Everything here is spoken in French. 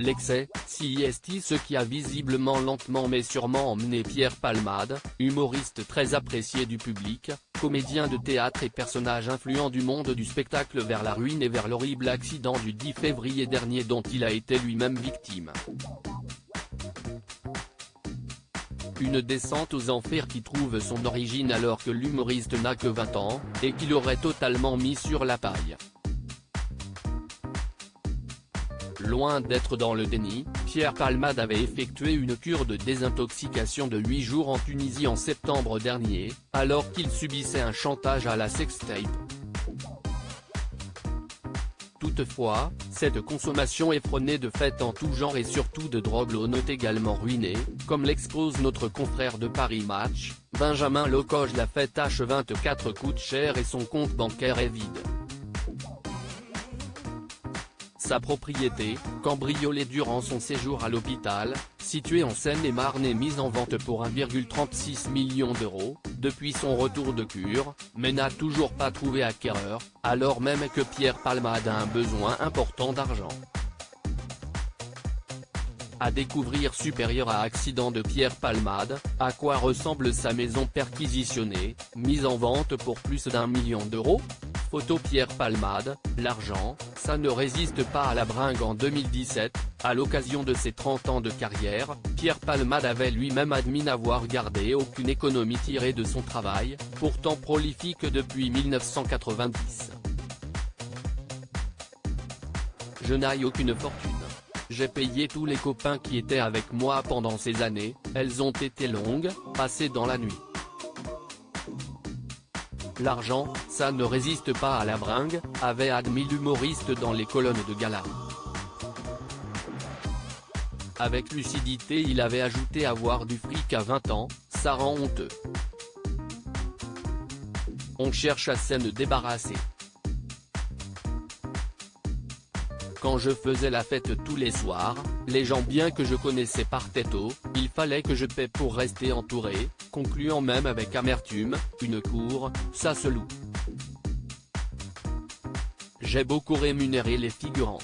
L'excès, c'est ce qui a visiblement lentement mais sûrement emmené Pierre Palmade, humoriste très apprécié du public, comédien de théâtre et personnage influent du monde du spectacle vers la ruine et vers l'horrible accident du 10 février dernier dont il a été lui-même victime. Une descente aux enfers qui trouve son origine alors que l'humoriste n'a que 20 ans, et qu'il aurait totalement mis sur la paille. Loin d'être dans le déni, Pierre Palmade avait effectué une cure de désintoxication de 8 jours en Tunisie en septembre dernier, alors qu'il subissait un chantage à la sextape. Toutefois, cette consommation effrénée de fêtes en tout genre et surtout de drogue l'ont également ruiné, comme l'expose notre confrère de Paris Match, Benjamin Locoge. La fête H24 coûte cher et son compte bancaire est vide. Sa propriété, cambriolée durant son séjour à l'hôpital, située en Seine-et-Marne est mise en vente pour 1,36 million d'euros, depuis son retour de cure, mais n'a toujours pas trouvé acquéreur, alors même que Pierre Palmade a un besoin important d'argent. À découvrir supérieur à accident de Pierre Palmade, à quoi ressemble sa maison perquisitionnée, mise en vente pour plus d'1 million d'euros ? Photo Pierre Palmade, l'argent, ça ne résiste pas à la bringue. En 2017, à l'occasion de ses 30 ans de carrière, Pierre Palmade avait lui-même admis n'avoir gardé aucune économie tirée de son travail, pourtant prolifique depuis 1990. Je n'ai aucune fortune. J'ai payé tous les copains qui étaient avec moi pendant ces années, elles ont été longues, passées dans la nuit. L'argent, ça ne résiste pas à la bringue, avait admis l'humoriste dans les colonnes de gala. Avec lucidité il avait ajouté avoir du fric à 20 ans, ça rend honteux. On cherche à s'en débarrasser. Quand je faisais la fête tous les soirs, les gens bien que je connaissais partaient tôt, il fallait que je paie pour rester entouré, concluant même avec amertume, une cour, ça se loue. J'ai beaucoup rémunéré les figurants.